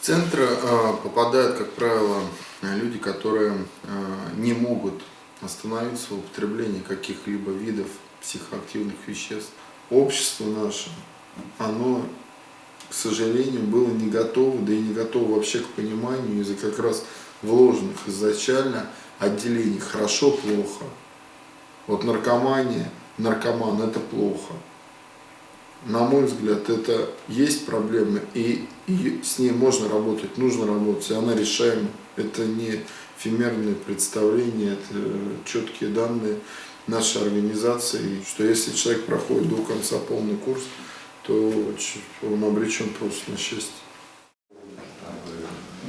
В центр попадают, как правило, люди, которые не могут остановиться в употреблении каких-либо видов психоактивных веществ. Общество наше, оно, к сожалению, было не готово, да и не готово вообще к пониманию из-за как раз вложенных изначально отделений хорошо-плохо. Вот наркомания, наркоман – это плохо. На мой взгляд, это есть проблема, и с ней можно работать, нужно работать, и она решаема. Это не эфемерные представления, это четкие данные нашей организации, что если человек проходит до конца полный курс, то он обречен просто на счастье.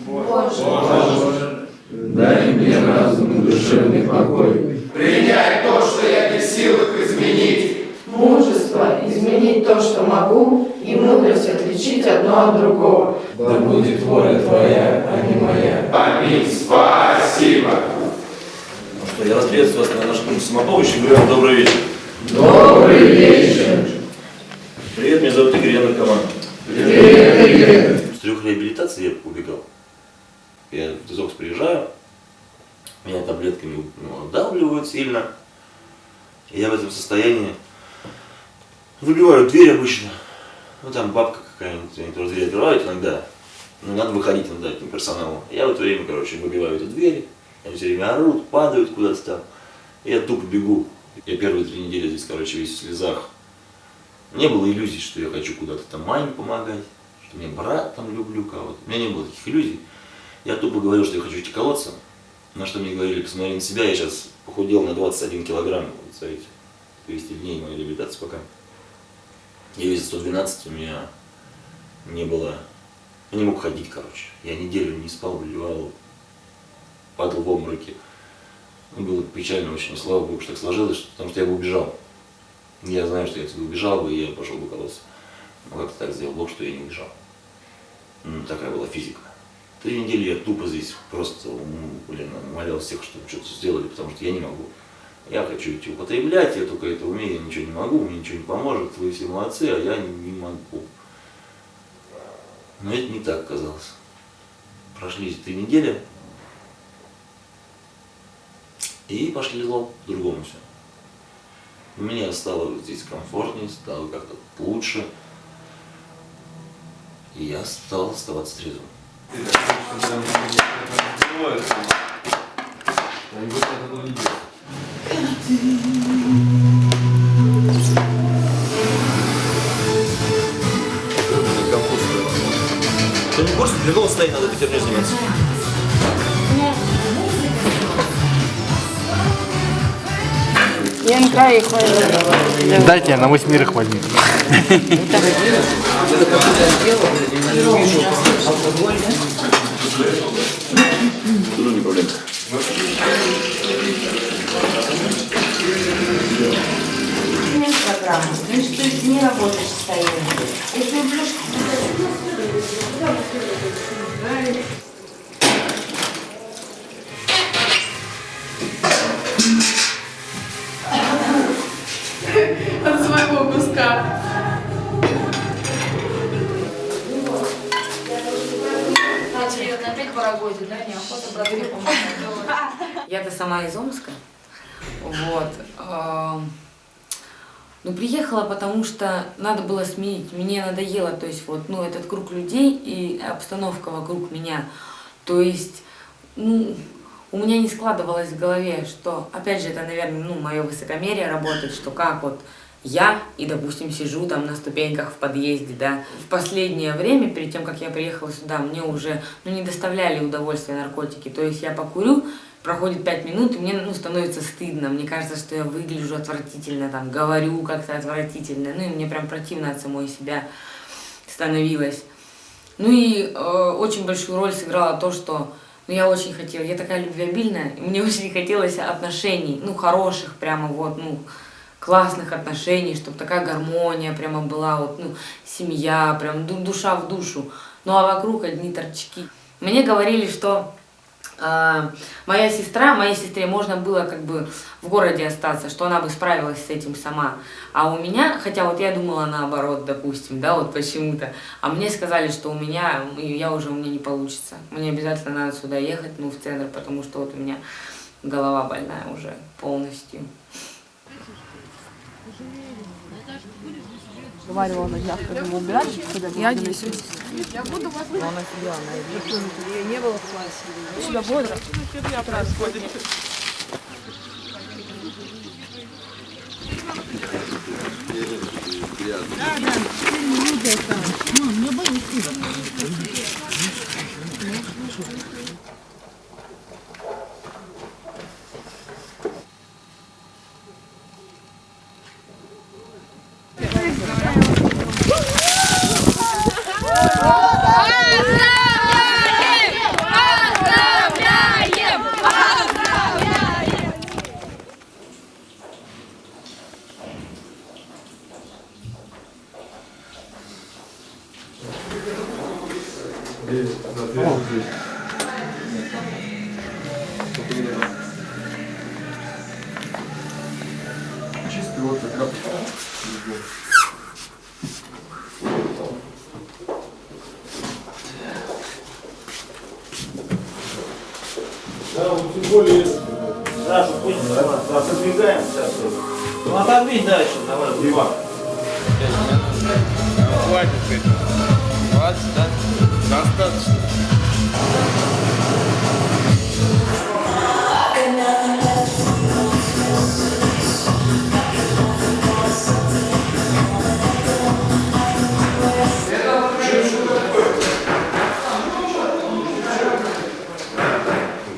Боже, дай мне разум и душевный покой. Принять то, что я не в силах изменить. Мужество изменить то, что могу, и мудрость отличить одно от другого. Да будет воля Твоя, а не моя. Аминь. Спасибо. Ну что, я вас приветствую вас на нашем курсе самопомощи. Говорю вам добрый вечер. Добрый вечер. Привет, меня зовут Игорь, я наркоман. Привет, Игорь. С 3 реабилитаций я убегал. Я в ДЗОКС приезжаю, меня таблетками отдавливают сильно. И я в этом состоянии выбиваю дверь обычно. Ну там бабка какая-нибудь, они тоже дверь открывают иногда. Ну надо выходить иногда этим персоналу. Я в это время, выбиваю эту дверь. Они все время орут, падают куда-то там. И я тупо бегу. Я первые 3 недели здесь, весь в слезах. Не было иллюзий, что я хочу куда-то там маме помогать, что мне брат там люблю кого-то. У меня не было таких иллюзий. Я тупо говорил, что я хочу идти колоться. На что мне говорили, посмотри на себя, я сейчас похудел на 21 килограмм. Вот, смотрите, 200 дней моей реабилитации пока. Я весил 112, у меня не было, я не мог ходить, Я неделю не спал, выливал, падал в обмороки. Было печально очень, слава Богу, что так сложилось, потому что я бы убежал. Я знаю, что я отсюда убежал бы, и я пошел бы колоться. Но как-то так сделал Бог, что я не убежал. Такая была физика. 3 недели я тупо здесь просто, умолял всех, чтобы что-то сделали, потому что я не могу. Я хочу идти употреблять, я только это умею, я ничего не могу, мне ничего не поможет, вы все молодцы, а я не могу. Но это не так оказалось. Прошли 3 недели, и пошли по-другому все. Мне стало здесь комфортнее, стало как-то лучше, и я стал оставаться трезвым. Ты не в курсе, для какого состояния надо этой херней заниматься? Я на троих возьму. Дайте, я на 8 возьму. Не проблема. Нет программы. Значит, ты не работаешь постоянно. Если убьешь... От своего куска. Серьезно, опять по работе, да? Неохота братве помогать. Я-то сама из Омска. Вот. Ну, приехала, потому что надо было сменить. Мне надоело, то есть, этот круг людей и обстановка вокруг меня. То есть, у меня не складывалось в голове, что, опять же, это, наверное, мое высокомерие работает, что как я и, допустим, сижу там на ступеньках в подъезде, да. В последнее время, перед тем, как я приехала сюда, мне уже, не доставляли удовольствия наркотики. То есть, я покурю, проходит 5 минут, и мне, становится стыдно. Мне кажется, что я выгляжу отвратительно, там, говорю как-то отвратительно. И мне прям противно от самой себя становилось. И очень большую роль сыграло то, что я очень хотела, я такая любвеобильная, и мне очень хотелось отношений, хороших прямо классных отношений, чтобы такая гармония прямо была, семья, прям душа в душу. А вокруг одни торчки. Мне говорили, что моей сестре можно было как бы в городе остаться, что она бы справилась с этим сама. А у меня, хотя вот я думала наоборот, допустим, да, вот почему-то, а мне сказали, что у меня не получится. Мне обязательно надо сюда ехать, в центр, потому что вот у меня голова больная уже полностью. Говорила на днях, когда мы убирали, когда я здесь. Я буду вас... Но она сидела, она ее не было в классе. У себя бодро. происходит. Чистый вот как. Да, вот тем более... Да, что пусть отодвигаем сейчас. Ну отодвинь дальше, давай, Иван. Хватит этого. 20, да? Достаточно.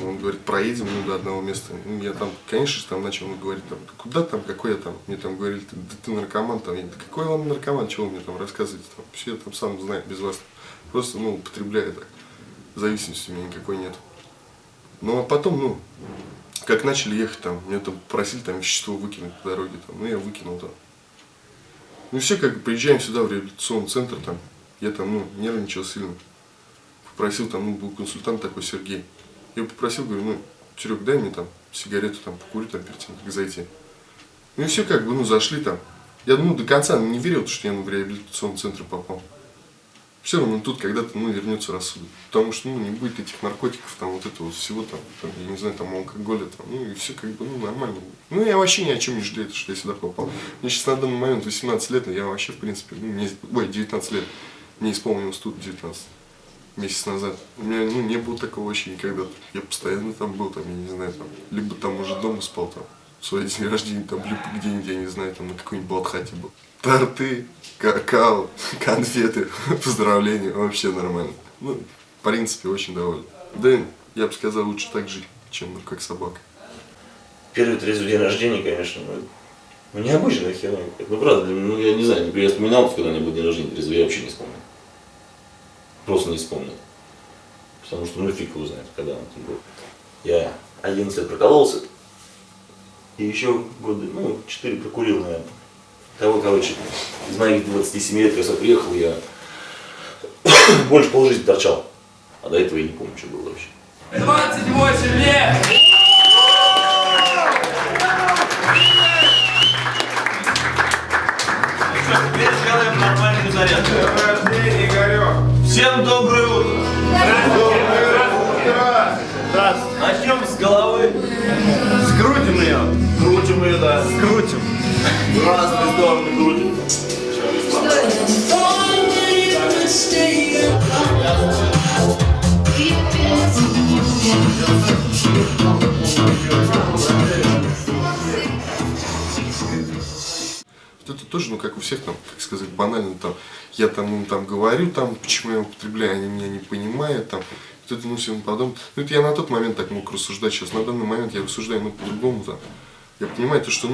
Он говорит, проедем до одного места. Я там, конечно же, там начал говорить, куда там, какой я там. Мне там говорили, да ты наркоман там. Я говорю, да какой вам наркоман, чего вы мне там рассказываете? Там, все я там сам знаю без вас. Просто, употребляю так. Зависимости у меня никакой нет. Ну, а потом, как начали ехать там, меня там просили там вещество выкинуть по дороге. Там, я выкинул там. Ну, все, как приезжаем сюда в реабилитационный центр, там, я там, нервничал сильно. Попросил, там, был консультант такой, Сергей. Я попросил, говорю, Серег, дай мне там сигарету, там, покурить, там, перед тем, как зайти. Ну и все, как бы, зашли там. Я, до конца не верил, что я в реабилитационный центр попал. Все равно тут когда-то, вернется рассудок. Потому что, не будет этих наркотиков, там, вот этого всего, там, я не знаю, там, алкоголя, там, и все, как бы, нормально. Я вообще ни о чем не жалею, что я сюда попал. Мне сейчас на данный момент 18 лет, и я вообще, в принципе, 19 лет. Мне исполнилось тут 19. Месяц назад. У меня не было такого вообще никогда. Я постоянно там был, там, я не знаю, там, либо там уже дома спал, там, в свой день рождения, там, либо где-нибудь, я не знаю, там, на какой-нибудь Балхате был. Торты, какао, конфеты, поздравления, вообще нормально. В принципе, очень доволен. Да, я бы сказал, лучше так жить, чем как собака. Первый трезвый день рождения, конечно, необычная херня. Правда, я не знаю, я вспоминал, когда у меня был день рождения трезвый, я вообще не вспомнил. Просто не вспомнил. Потому что фиг его знает, когда он там был. Я 11 лет прокололся. И еще года, 4 прокурил, наверное. Того, из моих 27 лет, когда я приехал, я больше полжизни торчал. А до этого я не помню, что было вообще. 28 лет! Теперь сделаем нормальную зарядку. Рождение, Игорек! Всем доброе утро! Здравствуйте! Начнем с головы. Скрутим ее. Крутим ее, да. Скрутим. В разные стороны крутим. Это тоже, как у всех, там, как сказать, банально, там, я там, говорю, там, почему я употребляю, они меня не понимают, там, это, всем подобное. Это я на тот момент так мог рассуждать, сейчас на данный момент я рассуждаю, по-другому, там. Я понимаю, то, что,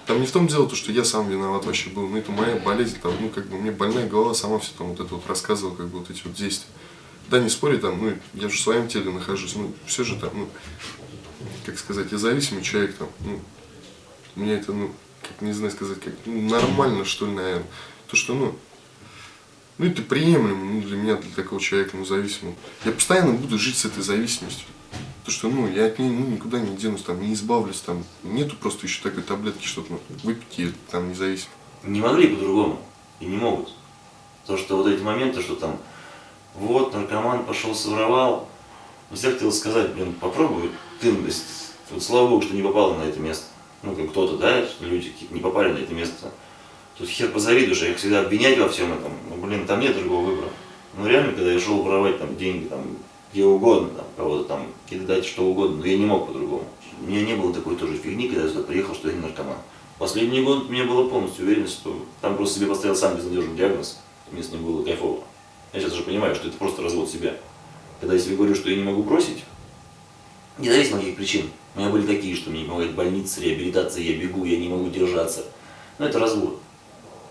там не в том дело, то, что я сам виноват вообще был, это моя болезнь, там, как бы, мне больная голова сама все там вот это вот рассказывала, как бы, вот эти вот действия. Да, не спорю, там, я же в своем теле нахожусь, все же там, как сказать, я зависимый человек, там, у меня это, как не знаю сказать, как, нормально, что ли, наверное. То, что, это приемлемо, для меня, для такого человека, зависимого. Я постоянно буду жить с этой зависимостью. То, что, ну, я от нее никуда не денусь, там, не избавлюсь, там, нету просто еще такой таблетки, что-то, ну, выпить и там независимо. Не могли по-другому и не могут. То, что вот эти моменты, что там, вот, наркоман пошел, своровал, всегда хотел сказать, блин, попробуй, ты, вот, слава богу, что не попала на это место. Ну, как кто-то, да, что люди не попали на это место. Тут хер позавидуешь, а их всегда обвинять во всем этом, ну, блин, там нет другого выбора. Ну, реально, когда я шел воровать там деньги, там, где угодно, там, кого-то там, кидать что угодно, но я не мог по-другому. У меня не было такой тоже фигни, когда я сюда приехал, что я не наркоман. Последний год у меня была полностью уверенность, что там просто себе поставил сам безнадежный диагноз, мне с ним было кайфово. Я сейчас уже понимаю, что это просто развод себя. Когда я себе говорю, что я не могу бросить, независимо от каких причин, у меня были такие, что мне не помогает больница, реабилитация, я бегу, я не могу держаться. Но это развод.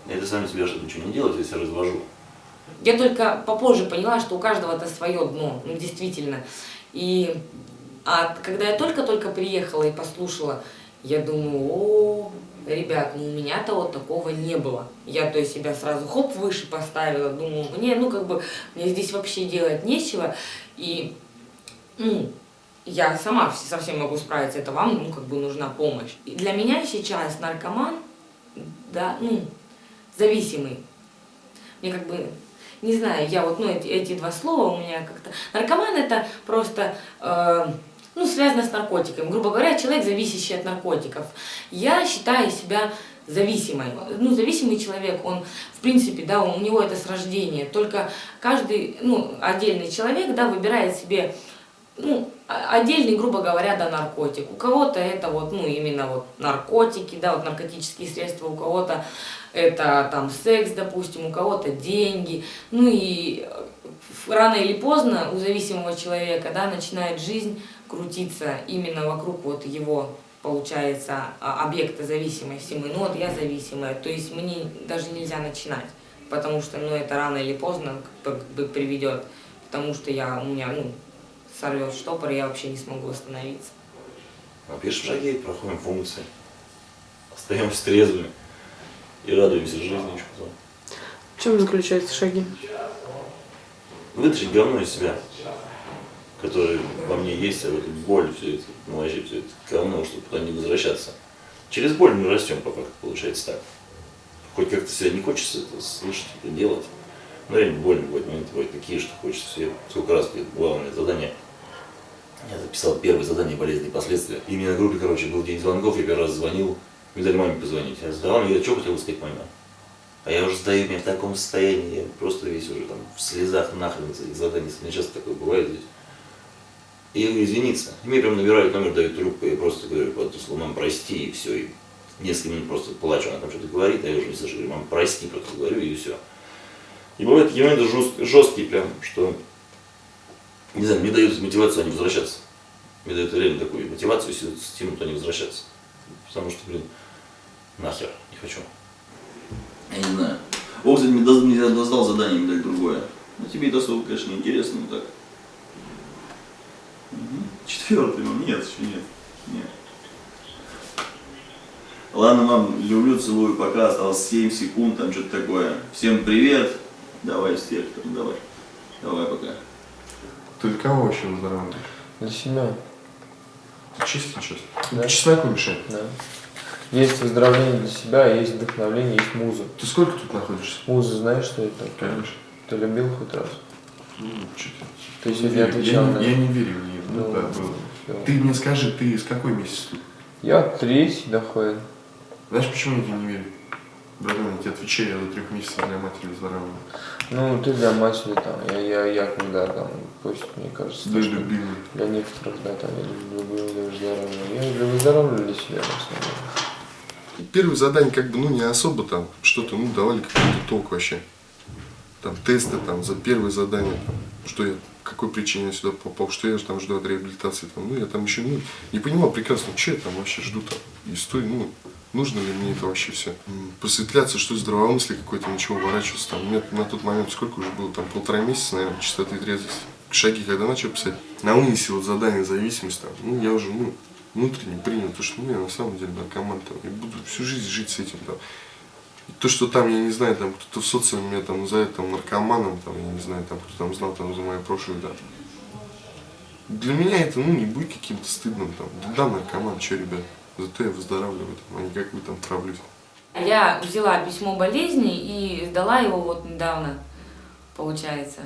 Это сами себя, чтобы ничего не делать, я себя развожу. Я только попозже поняла, что у каждого это свое дно, ну действительно. А когда я только-только приехала и послушала, я думаю, о, ребят, ну у меня-то вот такого не было. Я то есть себя сразу хоп выше поставила, думаю, мне здесь вообще делать нечего. И я сама совсем могу справиться, это вам нужна помощь. И для меня сейчас наркоман, да, зависимый. Мне не знаю, я эти два слова у меня как-то... Наркоман это просто, связано с наркотиками. Грубо говоря, человек, зависящий от наркотиков. Я считаю себя зависимой. Зависимый человек, он, в принципе, да, у него это с рождения. Только каждый, отдельный человек, да, выбирает себе, отдельный, грубо говоря, да, наркотик. У кого-то это именно наркотики, да, наркотические средства, у кого-то это там секс, допустим, у кого-то деньги. И рано или поздно у зависимого человека, да, начинает жизнь крутиться именно вокруг его, получается, объекта зависимости. Я зависимая, то есть мне даже нельзя начинать, потому что, это рано или поздно приведет, потому что у меня сорвет штопор, и я вообще не смогу остановиться. Пишем шаги, проходим функции, остаемся трезвыми и радуемся жизни еще потом. В чем заключаются шаги? Вытащить говно из себя, которое во мне есть, а вот эта боль, все это, вообще все это говно, чтобы туда не возвращаться. Через боль мы растем, по факту, получается так. Хоть как-то себя не хочется это слышать, это делать. Но реально больно бывает, моменты бывают такие, что хочется себе. Сколько раз главное задание. Я записал первое задание «Болезни и последствия». И мне на группе, был день звонков, я первый раз звонил, мне дали маме позвонить. Я задавал, я что хотел сказать маме? А я уже сдаю, меня в таком состоянии, я просто весь уже там в слезах нахрен из этих заданий. Мне часто такое бывает здесь. И я говорю, извиниться. И мне прям набирают номер, дают трубку, я просто говорю, мам, прости, и все. И несколько минут просто плачу, она там что-то говорит, а я уже не слышу, говорю, мам, прости, просто говорю, и все. И бывают такие моменты жесткие прям, что, не знаю, мне дают мотивацию, а не возвращаться. Мне дают реально такую мотивацию, стимул, а не возвращаться. Потому что, нахер, не хочу. Я не знаю. О, кстати, мне доздал задание, мне дали другое. Но тебе это особо, конечно, не интересно, но так. Четвертый, нет, еще нет. Ладно, мам, люблю, целую, пока, осталось 7 секунд, там что-то такое. Всем привет. Давай всех, давай. Давай пока. Ты для кого вообще выздоравливаешь? Для себя. Ты чистый сейчас? Да. Чесноку мешает? Да. Есть выздоровление для себя, есть вдохновление, есть муза. Ты сколько тут находишься? Муза, знаешь, что это такое? Конечно. Ты любил хоть раз? Что-то. Ты сегодня отвечал на... Я не верю в нее. Да, было. Ты мне скажи, ты с какой месяц тут? Я 3 доходит. Знаешь, почему я тебе не верю? Братан, я тебе отвечаю, я до 3 месяцев для матери выздоравливаю. Ты для матери там, я когда там, пусть, мне кажется, Для любимой. для некоторых, да, там, я люблю для выздоравливания. Я выздоравливаю для себя, на самом деле. Первое задание не особо там что-то, давали какой-то толк вообще. Там тесты там за первое задание, что я, по какой причине я сюда попал, что я там жду от реабилитации. Я там еще не понимал прекрасно, что я там вообще жду там. И стою, нужно ли мне это вообще все? Просветляться, что здравомыслие какое-то, ничего уворачиваться. Там, мне на тот момент сколько уже было, там 1,5 месяца, наверное, чистоты и трезвости. Шаги, когда начал писать, на унисе задание зависимость, там, я уже внутренне принял, то, что я на самом деле наркоман, там, и буду всю жизнь жить с этим. Там. И то, что там, я не знаю, там кто-то в социуме меня там называет там, наркоманом, там, я не знаю, там, кто там знал там, за мое прошлое, да. Для меня это, ну, не будет каким-то стыдным, там, да, наркоман, что, ребят, зато я выздоравливаю, там, а не как вы там травлюсь. Я взяла письмо болезни и сдала его вот недавно, получается.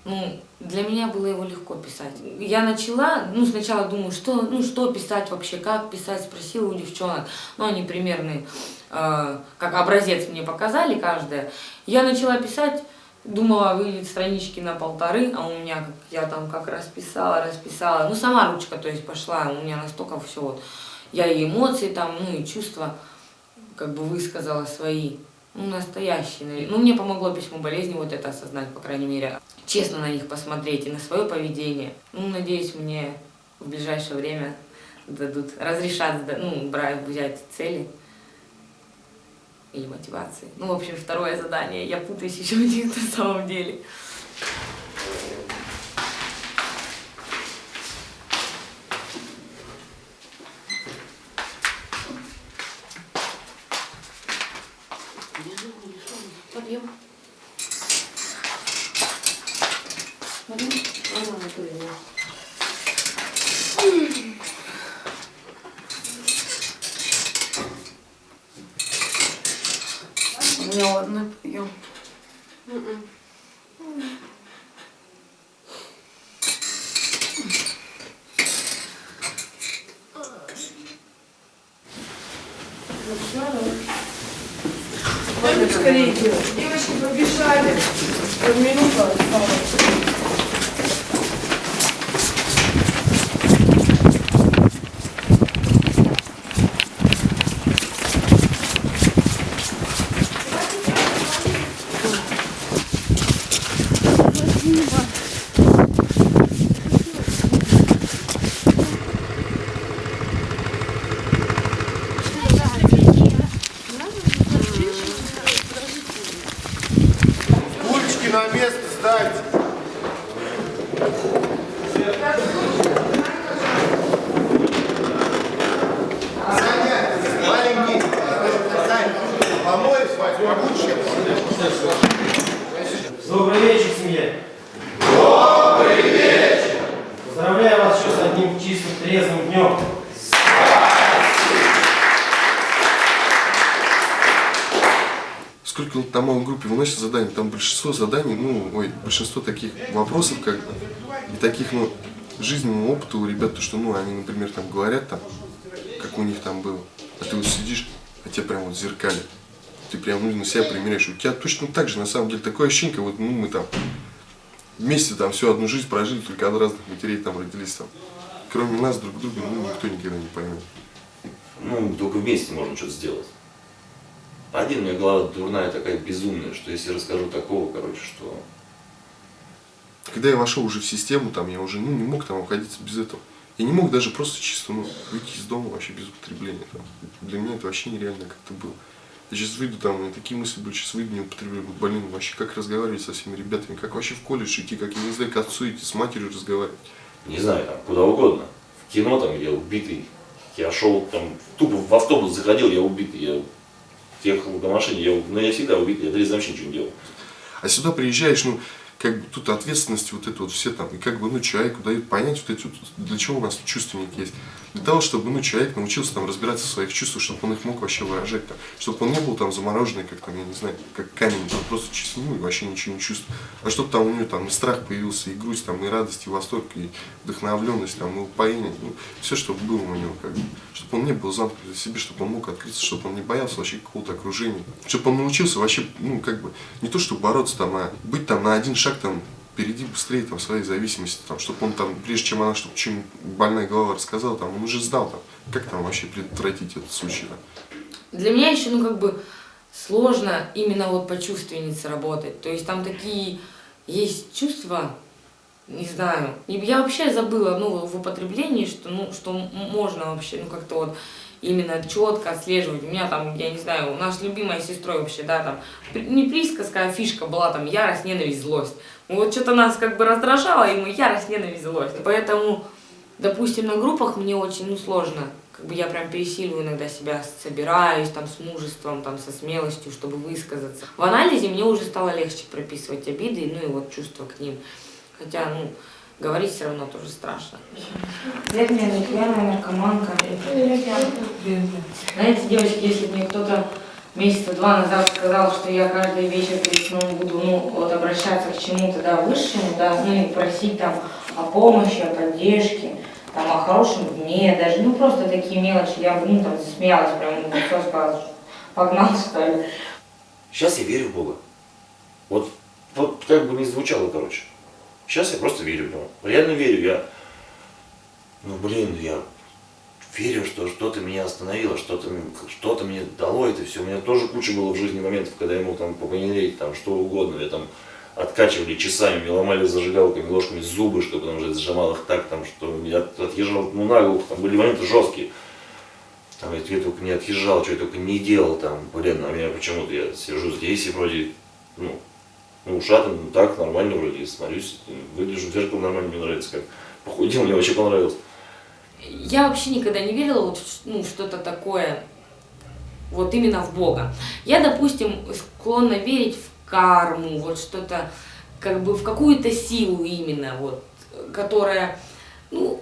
Ну, для меня было его легко писать. Я начала, ну, сначала думаю, что писать вообще, как писать, спросила у девчонок. Ну, они примерно, как образец мне показали каждая. Я начала писать, думала, выйдет странички на 1,5, а у меня, я там как расписала. Ну, сама ручка, то есть, пошла, у меня настолько все вот. Я и эмоции там, ну, и чувства, как бы высказала свои. Ну, настоящие. Ну, мне помогло письмо болезни вот это осознать, по крайней мере. Честно на них посмотреть и на свое поведение. Ну, надеюсь, мне в ближайшее время разрешат, ну, взять цели или мотивации. Ну, в общем, второе задание. Я путаюсь еще в них на самом деле. Подъем. У меня ладно, подъем. Давайте скорее делать. Девочки побежали. Минута осталась. На место ставьте. Саня, маленький. Саня, помоешь, помочь? Добрый вечер, семья. Добрый вечер! Поздравляю вас еще с одним чистым, трезвым днем. Сколько там в группе выносит заданий, там большинство заданий, большинство таких вопросов, как бы, и таких, жизненного опыта у ребят, то, что, они, например, там говорят, там, как у них там было, а ты вот сидишь, а тебя прям вот зеркали, ты прям на себя примеряешь, у тебя точно так же, на самом деле, такое ощущение, как вот, мы там вместе там всю одну жизнь прожили, только от разных матерей там родились там, кроме нас друг друга, никто никогда не поймет. Ну, только вместе можно что-то сделать. Один, у меня голова дурная такая, безумная, что если расскажу такого, что... Когда я вошел уже в систему, там, я уже не мог там обходиться без этого. Я не мог даже просто чисто выйти из дома вообще без употребления. Там. Для меня это вообще нереально как-то было. Я сейчас выйду, там, у меня такие мысли были, сейчас выйду, не употребляю, вообще как разговаривать со всеми ребятами, как вообще в колледж идти, как, я не знаю, к отцу идти, с матерью разговаривать. Не знаю, там, куда угодно. В кино там я убитый, я шел там, тупо в автобус заходил, я убитый, я ехал на машине, я всегда убитый, я вообще ничего не делал. А сюда приезжаешь, как бы тут ответственность вот это вот все там, и как бы, человеку дают понять вот эти вот, для чего у нас чувственник есть. Для того, чтобы, человек научился там разбираться в своих чувствах, чтобы он их мог вообще выражать там, чтобы он не был там замороженный, как там, я не знаю, как камень, там просто чисто, и вообще ничего не чувствует. А чтобы там у него там и страх появился, и грусть, там, и радость, и восторг, и вдохновленность, там, и упоение, все, чтобы было у него, как бы, чтобы он не был замкнут за себе, чтобы он мог открыться, чтобы он не боялся вообще какого-то окружения, чтобы он научился вообще, как бы, не то, чтобы бороться там, а быть там на один шаг там, впереди быстрее там, своей зависимости, там, чтобы он там, прежде чем она, чтобы чем больная голова рассказала, там, он уже знал, там, как там вообще предотвратить этот случай. Там. Для меня еще, сложно именно вот по чувственнице работать. То есть там такие есть чувства, не знаю. Я вообще забыла, в употреблении, что можно вообще, как-то вот именно четко отслеживать. У меня там, я не знаю, у нас с любимой сестрой вообще, да, там, не присказка, а фишка была там ярость, ненависть, злость. Вот что-то нас как бы раздражало, и мы ярость, ненависть, злость. Поэтому, допустим, на группах мне очень, сложно. Как бы я прям пересиливаю иногда себя, собираюсь там с мужеством, там со смелостью, чтобы высказаться. В анализе мне уже стало легче прописывать обиды, и вот чувства к ним. Хотя, говорить все равно тоже страшно. Привет, меня пьяная наркоманка. Знаете, девочки, если бы мне кто-то месяца 2 назад сказал, что я каждый вечер перед сном буду, ну, вот обращаться к чему-то, да, высшему, да, ну, и просить там о помощи, о поддержке, там, о хорошем дне, даже, ну, просто такие мелочи, я бы, ну, там, засмеялась, прям, ну, все сказала, погнал, что ли. Сейчас я верю в Бога. Вот как бы ни звучало, короче. Сейчас я просто верю в него. Реально верю. Я верю, что что-то меня остановило, что-то мне дало это все. У меня тоже куча было в жизни моментов, когда я мог там померить, там что угодно. Я там откачивали часами, мне ломали зажигалками, ложками зубы, чтобы там уже сжимал их так, там, что я отъезжал, ну, на голову, там были моменты жесткие. Там я только не отъезжал, что я только не делал, там, блин, а меня почему-то я сижу здесь и вроде, ну ушатан, ну так, нормально вроде, смотрюсь, выгляжу в зеркало нормально, мне нравится, как похудел, мне вообще понравилось. Я вообще никогда не верила вот, ну, что-то такое, вот именно в Бога. Я, допустим, склонна верить в карму, вот что-то, как бы в какую-то силу именно, вот, которая, ну,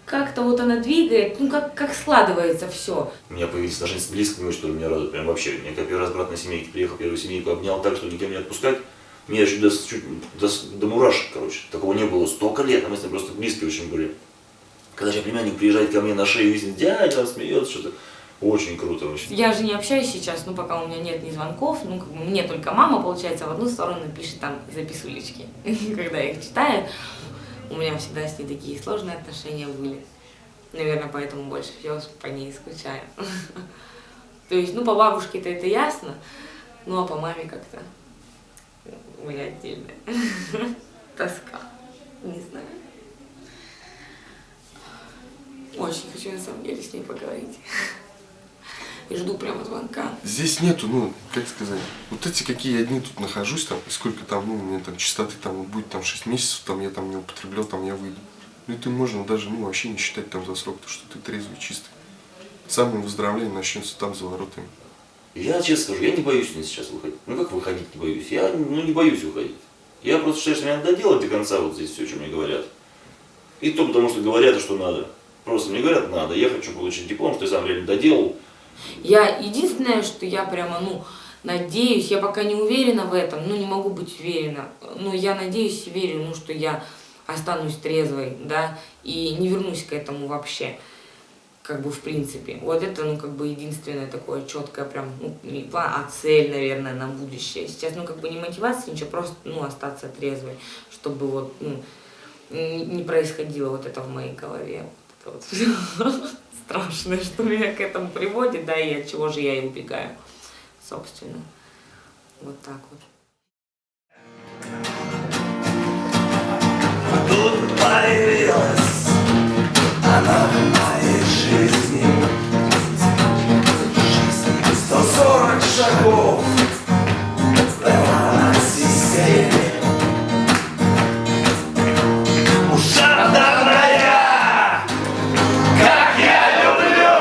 как-то вот она двигает, ну, как складывается все. У меня появились отношения с близкими, что меня радует, прям вообще. Я как первый раз брат на семейке приехал, первую семейку обнял так, что никем не отпускать. Меня чуть до мурашек, короче. Такого не было столько лет, а мы с ним просто близкие очень были. Когда же племянник приезжает ко мне на шею, и дядя там смеется, что-то. Очень круто вообще. Я же не общаюсь сейчас, ну, пока у меня нет ни звонков, ну, как бы мне только мама, получается, в одну сторону пишет там записулечки. Когда я их читаю, у меня всегда с ней такие сложные отношения были. Наверное, поэтому больше всего по ней скучаю. То есть, ну, по бабушке-то это ясно, ну, а по маме как-то у меня отдельная тоска. Не знаю. Очень хочу, на самом деле, с ней поговорить. И жду прямо звонка. Здесь нету, ну, как сказать, вот эти какие я дни тут нахожусь, там, и сколько там, ну, у меня там частоты, там, вот будет там 6 месяцев, там, я там не употреблял, там, я выйду. Ну, это можно даже, ну, вообще не считать там за срок, потому что ты трезвый, чистый. Самое выздоровление начнется там за воротами. Я честно скажу, я не боюсь сейчас выходить. Ну, как выходить не боюсь? Я, не боюсь выходить. Я просто считаю, что мне надо доделать до конца вот здесь все, что мне говорят. И то потому, что говорят, что надо. Просто мне говорят, надо. Я хочу получить диплом, что я сам реально доделал. Я единственное, что я прямо, ну, надеюсь, я пока не уверена в этом, ну, не могу быть уверена, но я надеюсь и верю, ну, что я останусь трезвой, да, и не вернусь к этому вообще, как бы, в принципе. Вот это, ну, как бы, единственное такое четкое прям, ну, не план, а цель, наверное, на будущее. Сейчас, ну, как бы, не мотивация, ничего, просто, ну, остаться трезвой, чтобы вот, ну, не происходило вот это в моей голове. Вот страшное, что меня к этому приводит, да, и от чего же я и убегаю, собственно. Вот так вот. Тут появилась она в моей жизни. 140 шагов была на системе. Ушатанная, как я люблю.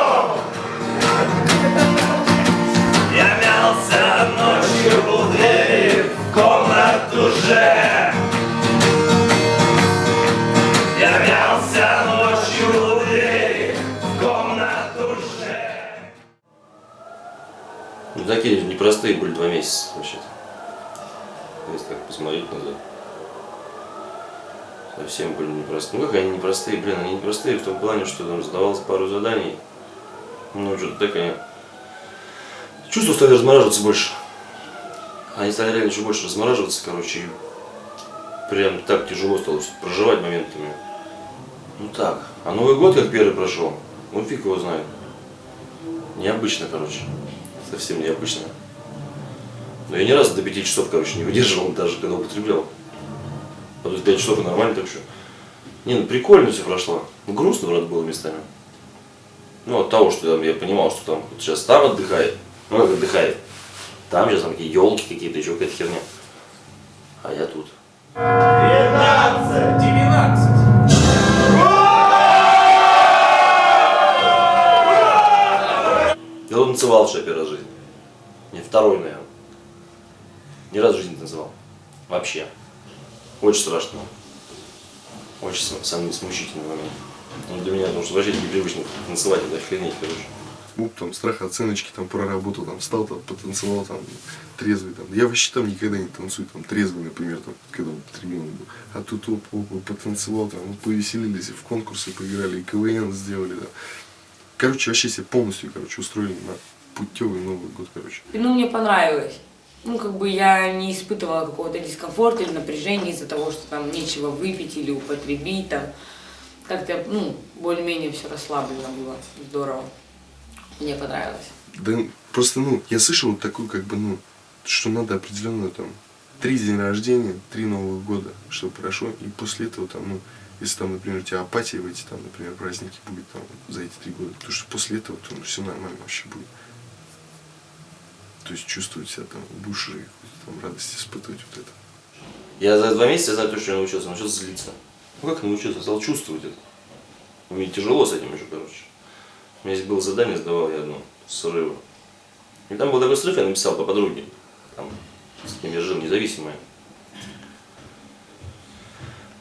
Я мялся ночью у двери в комнату же. Я мялся ночью у двери в комнату же. Ну, такие непростые были 2 месяца вообще-то. Если так посмотреть назад. Совсем были непростые. Ну как они непростые, блин, они непростые в том плане, что там задавалось пару заданий. Ну что-то такое. Чувства стали размораживаться больше. Они стали реально еще больше размораживаться, короче. И прям так тяжело стало проживать моментами. Ну так. А Новый год как первый прошел, ну фиг его знает. Необычно, короче. Совсем необычно. Но я ни разу до 5 часов, короче, не выдерживал, даже когда употреблял. А тут 5 часов и нормально, так что. Не, ну прикольно все прошло. Ну, грустно, правда, было местами. Ну, от того, что я понимал, что там вот сейчас там отдыхает. Ну как отдыхает. Там сейчас там какие елки какие-то, еще какая-то херня. А я тут. 15, 19. Я тут танцевал, что я первый раз в жизни. Не, второй, наверное. Ни разу в жизни не танцевал. Вообще. Очень страшно. Очень самый смущительный момент. Ну, для меня, потому что вообще непривычно танцевать, это охренеть, короче. Там страх оценочки, там проработал, там встал, там потанцевал, там трезвый, там. Я вообще там никогда не танцую, там трезвый, например, там, когда ребенок был. А тут потанцевал, там, повеселились, и в конкурсы поиграли, и КВН сделали, да. Короче, вообще себе полностью, устроили на путевый Новый год, короче. Ну, мне понравилось. Ну, как бы я не испытывала какого-то дискомфорта или напряжения из-за того, что там нечего выпить или употребить, там. Как-то, ну, более-менее все расслаблено было, здорово. Мне понравилось. Да просто, я слышал вот такую, что надо определенно там 3 дня рождения, 3 Новых года, чтобы прошло, и после этого там, если там, например, у тебя апатия в эти там, например, праздники будет там за эти 3 года, потому что после этого там все нормально вообще будет. То есть чувствовать себя там, будешь уже какую-то там радость испытывать вот это. Я за 2 месяца знаю то, что я научился злиться. Ну как научился? Стал чувствовать это. Мне тяжело с этим еще, короче. У меня здесь было задание, сдавал я одно, срыва. И там был такой срыв, я написал по подруге, там, с кем я жил, независимая.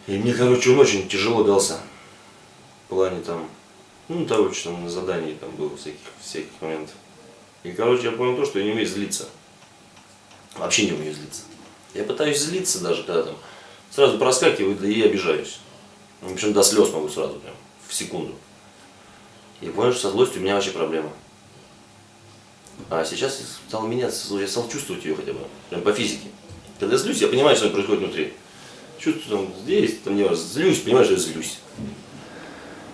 И мне, короче, он очень тяжело дался. В плане там, того, что там на задании там было, всяких моментов. И, короче, я понял то, что я не умею злиться. Вообще не умею злиться. Я пытаюсь злиться даже, когда там сразу проскакиваю, да и обижаюсь. Причем до слез могу сразу, прям, в секунду. И понял, что со злостью у меня вообще проблема. А сейчас я стал меняться, я стал чувствовать ее хотя бы, прям по физике. Когда я злюсь, я понимаю, что происходит внутри. Чувствую там здесь, там не важно, злюсь, понимаю, что я злюсь.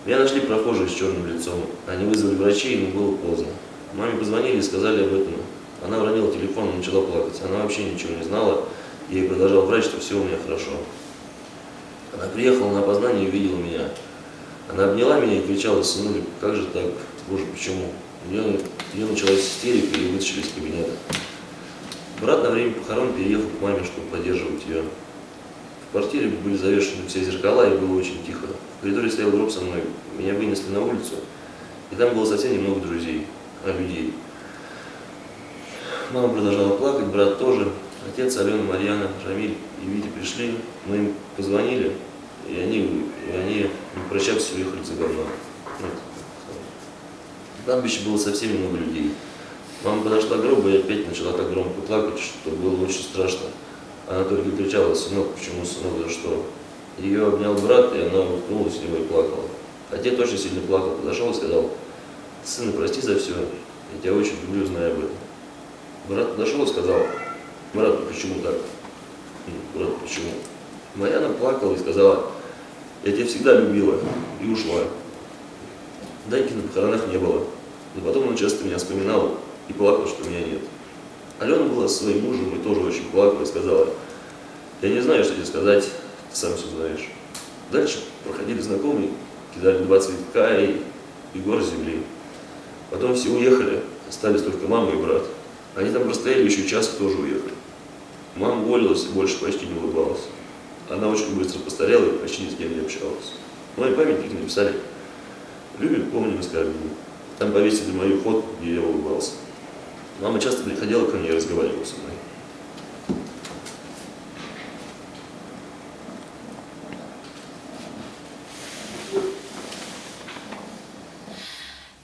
Меня нашли прохожие с черным лицом. Они вызвали врачей, но было поздно. Маме позвонили и сказали об этом. Она уронила телефон и начала плакать. Она вообще ничего не знала и продолжала врать, что все у меня хорошо. Она приехала на опознание и увидела меня. Она обняла меня и кричала: сынуля, как же так? Боже, почему? У нее началась истерика и вытащили из кабинета. Брат на время похорон переехал к маме, чтобы поддерживать ее. В квартире были завешены все зеркала и было очень тихо. В коридоре стоял гроб со мной. Меня вынесли на улицу, и там было совсем немного людей. Мама продолжала плакать, брат тоже. Отец, Алена, Марьяна, Рамиль и Витя пришли, мы им позвонили, и они прощаться, уехали за говно. В кладбище было совсем немного людей. Мама подошла к гробу и опять начала так громко плакать, что было очень страшно. Она только кричала: сынок, почему, сынок, за что? Ее обнял брат, и она уткнулась в него и плакала. Отец очень сильно плакал, подошел и сказал: сын, прости за все, я тебя очень люблю, зная об этом. Брат подошел и сказал: брат, почему так? Брат, почему? Марьяна плакала и сказала: я тебя всегда любила, и ушла. Даньки на похоронах не было, но потом он часто меня вспоминал и плакал, что меня нет. Алена была со своим мужем и тоже очень плакала и сказала: я не знаю, что тебе сказать, ты сам все знаешь. Дальше проходили знакомые, кидали 2 цветка и гор земли. Потом все уехали, остались только мама и брат. Они там простояли еще час и тоже уехали. Мама уволилась и больше почти не улыбалась. Она очень быстро постарела и почти ни с кем не общалась. Мой памятник написали: любим, помним и скорбим. Там повесили мою фотку, где я улыбался. Мама часто приходила ко мне и разговаривала со мной.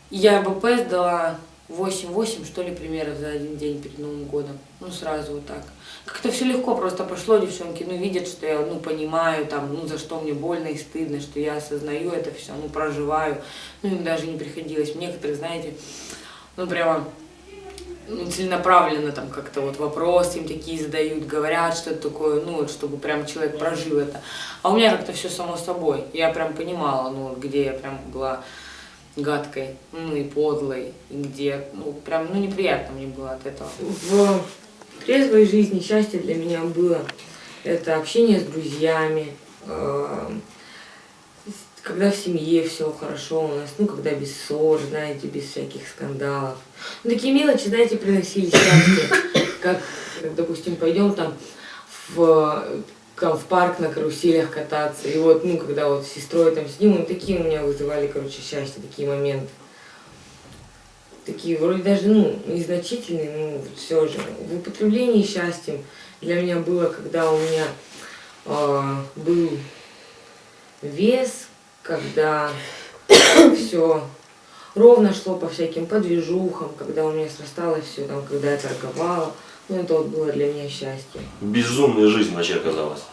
Я БП сдала 8 что ли, примеров за один день перед Новым годом. Сразу вот так. Как-то все легко просто пошло, девчонки, видят, что я, понимаю, там, за что мне больно и стыдно, что я осознаю это все, проживаю. Им даже не приходилось. Некоторые, знаете, прямо, целенаправленно там как-то вот вопросы им такие задают, говорят что-то такое, чтобы прям человек прожил это. А у меня как-то все само собой. Я прям понимала, где я прям была гадкой, и подлой, и где, прям, неприятно мне было от этого. В трезвой жизни счастье для меня было это общение с друзьями, когда в семье все хорошо у нас, когда без ссор, знаете, без всяких скандалов. Такие мелочи, знаете, приносили счастье, как, допустим, пойдем там в парк на каруселях кататься, и когда с сестрой там сидим, такие у меня вызывали, счастье, такие моменты. Такие вроде даже, незначительные, все же. В употреблении счастьем для меня было, когда у меня был вес, когда все ровно шло по всяким подвижухам, когда у меня срасталось все, там, когда я торговала. Ну, это вот было для меня счастье. Безумная жизнь вообще оказалась.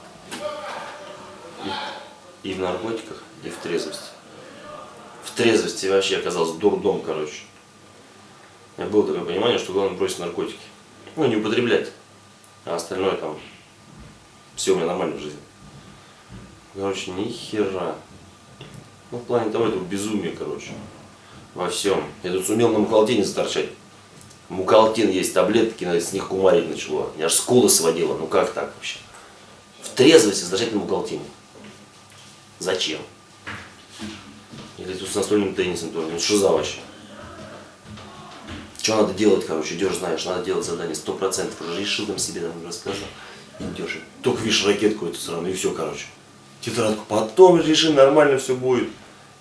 И в наркотиках, и в трезвости. В трезвости вообще оказался дурдом, короче. У меня было такое понимание, что главное бросить наркотики. Ну, не употреблять. А остальное там, все у меня нормально в жизни. Короче, ни хера. Ну, в плане того, этого безумия, короче. Во всем. Я тут сумел на мукалтине заторчать. Мукалтин есть таблетки, с них кумарить начало. Меня аж скулы сводило. Ну как так вообще? В трезвости заторчать на мукалтине. Зачем? Или тут с настольным теннисом тоже. Ну что за вообще? Что надо делать, короче, идешь, знаешь, надо делать задание 100%. Уже решил там себе, там рассказал. Идешь, только видишь ракетку эту сраную, и все, короче. Тетрадку, потом решим, нормально все будет.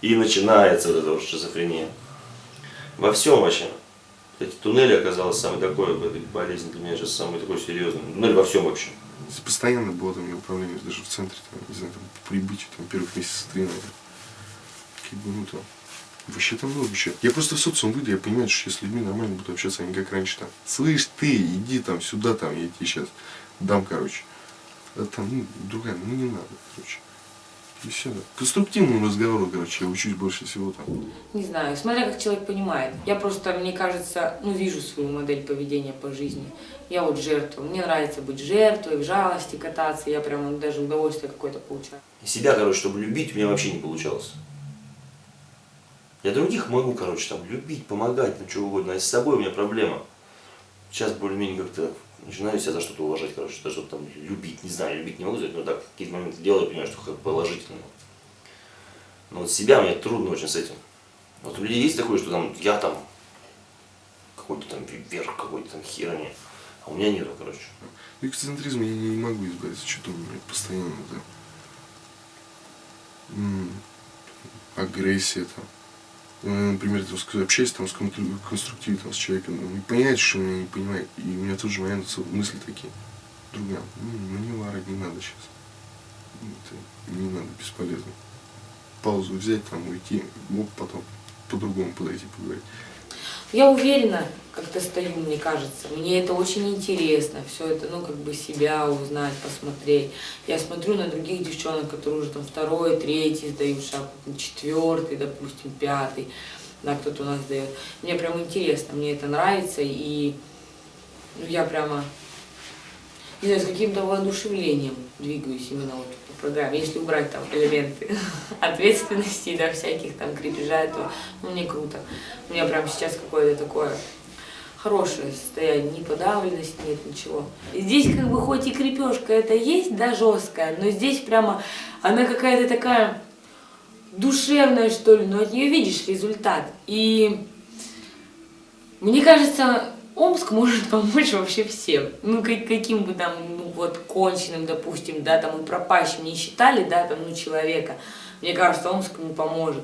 И начинается вот эта вот шизофрения. Во всем вообще. Эти туннели оказалось самый такой, болезнь для меня сейчас самый такой серьезный. Туннель во всем вообще. Постоянно было там управление, даже в центре, там, не знаю, там, по прибытию, там, первых месяцев 3, наверное. Как бы, ну, там, вообще там много чего. Я просто в социум выйду, я понимаю, что я с людьми нормально буду общаться, а не как раньше там. Слышь, ты, иди там сюда, там, я тебе сейчас дам, короче. А там, ну, другая, ну, не надо, короче. И все. Конструктивному разговору, короче, я учусь больше всего там. Не знаю, смотря как человек понимает. Я просто, мне кажется, ну, вижу свою модель поведения по жизни. Я вот жертва. Мне нравится быть жертвой, в жалости кататься. Я прям даже удовольствие какое-то получаю. Себя, короче, чтобы любить, у меня вообще не получалось. Я других могу, короче, там, любить, помогать, ну, что угодно. А с собой у меня проблема. Сейчас более-менее как-то начинаю себя за что-то уважать, короче, за что-то там любить. Не знаю, любить не могу сказать, но так какие-то моменты делаю, понимаю, что как положительно. Но вот себя мне трудно очень с этим. Вот у людей есть такое, что там я там какой-то там вверх, какой-то там херни, а у меня нету, короче. Эгоцентризм я не могу избавиться, что-то у меня постоянно, да. Агрессия там. Например, там, общаюсь там, с конструктивом там, с человеком, он не понимает, что он меня не понимает. И у меня тут же моменты, мысли такие. Другам, ну не ларать не надо сейчас. Это не надо, бесполезно. Паузу взять, там, уйти, мог потом по-другому подойти поговорить. Я уверенно как-то стою, мне кажется. Мне это очень интересно. Все это, ну, как бы себя узнать, посмотреть. Я смотрю на других девчонок, которые уже там 2-й, 3-й сдают шаг, 4-й, допустим, 5-й. Да, кто-то у нас сдает. Мне прям интересно, мне это нравится. И ну, я прямо, не знаю, с каким-то воодушевлением двигаюсь именно вот по программе. Если убрать там элементы ответственности, да, всяких там крепежа, то ну, мне круто. У меня прям сейчас какое-то такое хорошее состояние, ни подавленности, нет ничего. И здесь как бы хоть и крепежка это есть, да, жесткая, но здесь прямо она какая-то такая душевная, что ли, но от нее видишь результат. И мне кажется, Омск может помочь вообще всем. Ну, каким бы там, ну, вот, конченым, допустим, да, там, и пропащим не считали, да, там, ну, человека. Мне кажется, Омск ему поможет.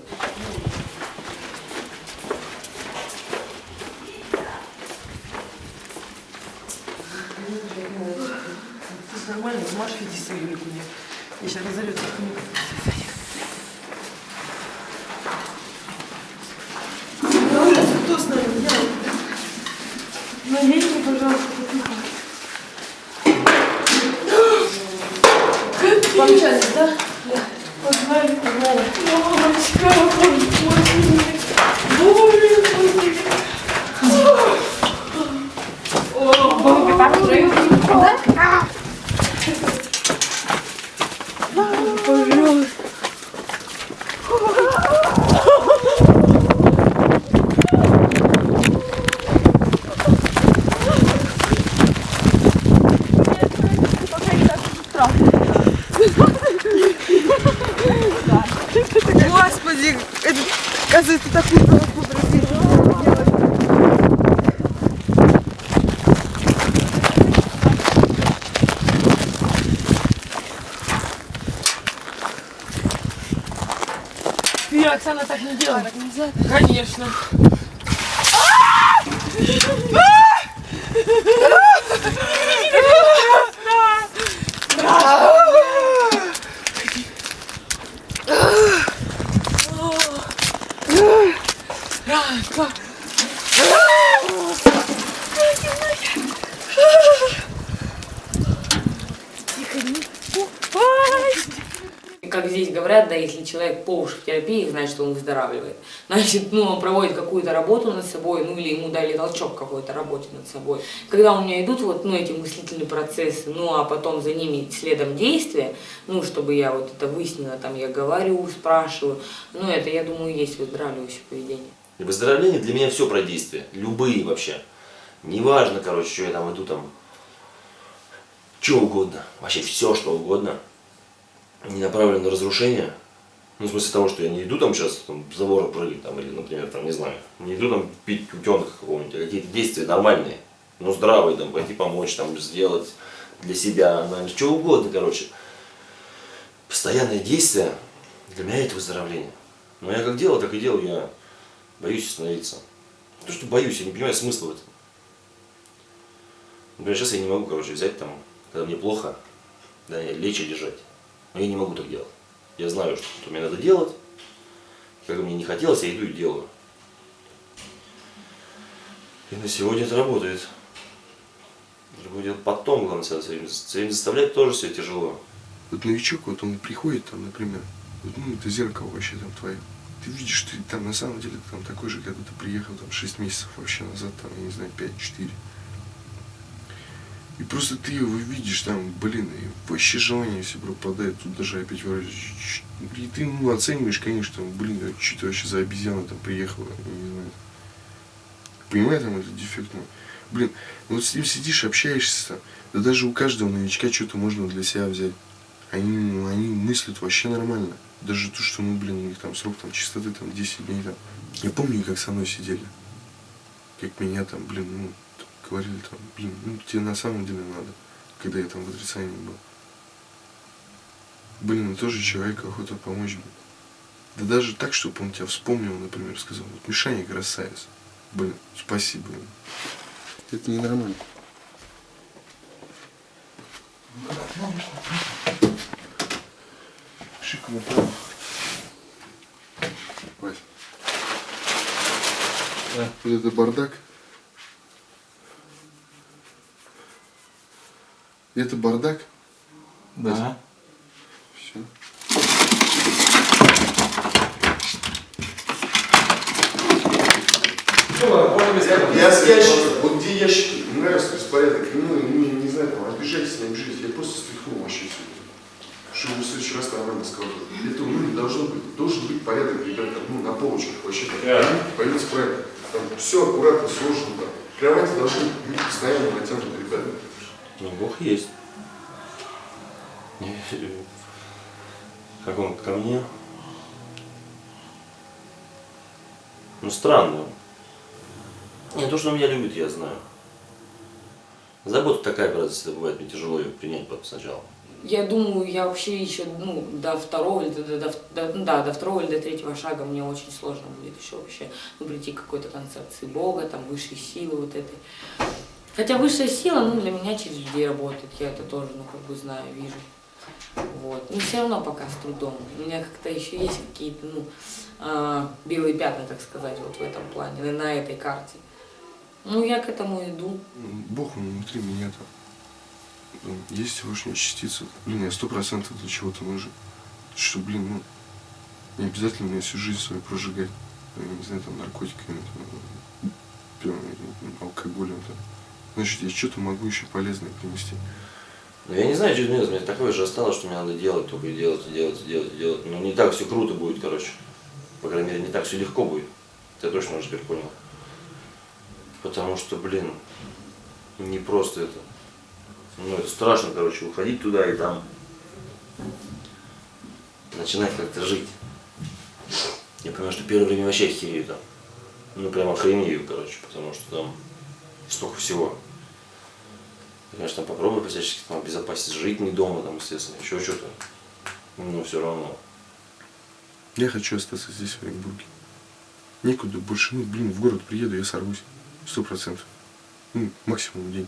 Нормально, Маш, иди с своими мне. Я сейчас разорю эту книгу. Кто с нами? Налейте, пожалуйста, помчались, да? Да. Погнали, погнали. Мамочка, Бога, так уже. Да? Пожалуйста. Господи, это, оказывается, такую голову Оксана, так не делай. Так нельзя? Конечно. Раз, два. Тихо, не упасть. Как здесь говорят, да, если человек по уши в терапии, значит, он выздоравливает. Значит, ну, он проводит какую-то работу над собой, ну, или ему дали толчок какой-то работе над собой. Когда у меня идут вот, ну, эти мыслительные процессы, ну, а потом за ними следом действия, ну, чтобы я вот это выяснила, там, я говорю, спрашиваю, ну, это, я думаю, есть выздоравливающее поведение. И выздоровление для меня все про действия, любые вообще. Неважно, короче, что я там иду там, что угодно, вообще все, что угодно. Не направлен на разрушение, ну, в смысле того, что я не иду там сейчас там, за вора прыгать, там, или, например, там, не знаю, не иду там пить утенка какого-нибудь, а какие-то действия нормальные, ну, здравые, там, пойти помочь, там, сделать для себя, что угодно, короче. Постоянное действие для меня это выздоровление. Но я как делал, так и делал, я боюсь остановиться. Не то, что боюсь, я не понимаю смысла в этом. Например, сейчас я не могу, короче, взять там, когда мне плохо, да, лечь и лежать. Но я не могу так делать. Я знаю, что мне надо делать. Как бы мне не хотелось, я иду и делаю. И на сегодня это работает. Другое дело потом, главное, себя заставлять тоже все тяжело. Вот новичок, вот он приходит там, например, вот, ну, это зеркало вообще там твое. Ты видишь, ты там на самом деле там такой же, когда ты приехал там 6 месяцев вообще назад, там, я не знаю, 5-4. И просто ты его видишь там, блин, и вообще желание все пропадает, тут даже опять вроде. И ты, ну, оцениваешь, конечно, там, блин, что это вообще за обезьяна там приехала, не знаю. Понимаешь, там, этот дефект мой. Блин, вот с ним сидишь, общаешься там, да даже у каждого новичка что-то можно для себя взять. Они мыслят вообще нормально. Даже то, что, ну, блин, у них там срок там чистоты там 10 дней там. Я помню, как со мной сидели. Как меня там, блин, ну, говорили там, блин, ну тебе на самом деле надо, когда я там в отрицании был. Блин, ну тоже человеку охота помочь бы. Да даже так, чтобы он тебя вспомнил, например, сказал, вот Мишаня красавец. Блин, спасибо. Это ненормально. Шику направо. Вась. Вот это бардак. Это бардак? Да. Все. Я с ящиком, вот где ящики, нравится беспорядок, ну, не знаю, там, обижайтесь, не обижайтесь, я просто стряхну вообще все это. Чтобы в следующий раз нормально сказал. Это, ну, не должно быть, должен быть порядок, ребята, ну, на полочках вообще, поймите правильно. Там все аккуратно сложено, там. Кровати должны быть постоянно натянуты, ребята. Ну, Бог есть. Как он ко мне? Ну, странно. Не то, что он меня любит, я знаю. Забота такая, правда, всегда бывает, мне тяжело ее принять сначала. Я думаю, я вообще еще, ну, до второго или до второго или до третьего шага мне очень сложно будет еще вообще, ну, прийти к какой-то концепции Бога, там, высшей силы вот этой. Хотя высшая сила, ну, для меня через людей работает, я это тоже, ну, как бы знаю, вижу. Вот. Но все равно пока с трудом. У меня как-то еще есть какие-то, ну, белые пятна, так сказать, вот в этом плане, на этой карте. Ну, я к этому иду. Бог, он внутри меня там. Есть Всевышняя частица. Блин, я 100% для чего-то нужен. Что, блин, ну, не обязательно мне всю жизнь свою прожигать. Я не знаю, там, наркотиками, там, алкоголем, там. Значит, я что-то могу еще полезное принести. Ну, я не знаю, что изменилось, мне такое же осталось, что мне надо делать, только и делать. Ну, не так все круто будет, короче. По крайней мере, не так все легко будет. Это я точно уже теперь понял. Потому что, блин, не просто это. Ну, это страшно, короче, уходить туда и там начинать как-то жить. Я понимаю, что первое время вообще охерею там. Ну, прямо охренею, короче, потому что там столько всего. Конечно, там попробую всячески там обезопасить, жить не дома, там, естественно, еще что-то. Но все равно. Я хочу остаться здесь, в Оренбурге. Некуда больше, ну, блин, в город приеду, я сорвусь. 100%. Ну, максимум день.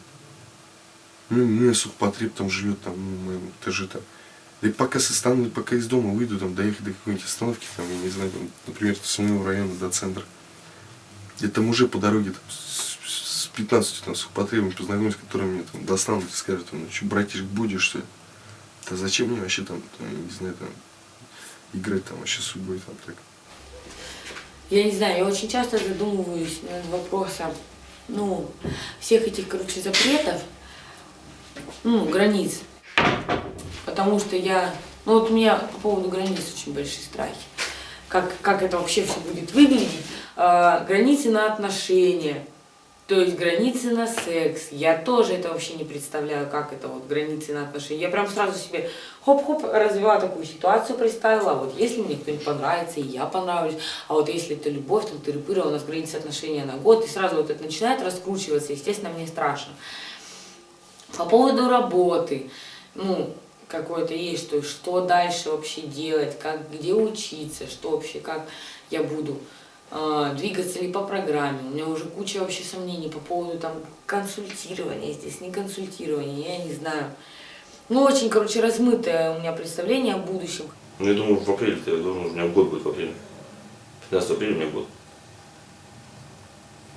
Ну, у меня сухпотреб там живет, там, ну, в моем этаже там. Да и пока состану, пока из дома выйду, там, доехать до какой-нибудь остановки, там, я не знаю, там, например, с моего района до центра. Я там уже по дороге там, с 15 там, сухопотребами познакомились, которые мне там достанут и скажут, ну что, братишек будешь, что ли? Да зачем мне вообще там, я не знаю, там, играть там вообще с судьбой там так. Я не знаю, я очень часто задумываюсь над вопросом, ну, всех этих, короче, запретов, ну, границ. Потому что ну вот у меня по поводу границ очень большие страхи. Как это вообще все будет выглядеть. Границы на отношения, то есть границы на секс. Я тоже это вообще не представляю, как это вот границы на отношения. Я прям сразу себе хоп-хоп развивала такую ситуацию, представила. Вот если мне кто-нибудь понравится, и я понравлюсь, а вот если это любовь, там тыры-пыры, у нас границы отношения на год, и сразу вот это начинает раскручиваться, естественно, мне страшно. По поводу работы, ну, какое-то есть, что дальше вообще делать, где учиться, что вообще, как я буду двигаться ли по программе. У меня уже куча вообще сомнений по поводу там консультирования здесь, не консультирования, я не знаю. Ну, очень, короче, размытое у меня представление о будущем. Ну, я думаю, в апреле, у меня год будет в апреле. 15 апреля у меня год.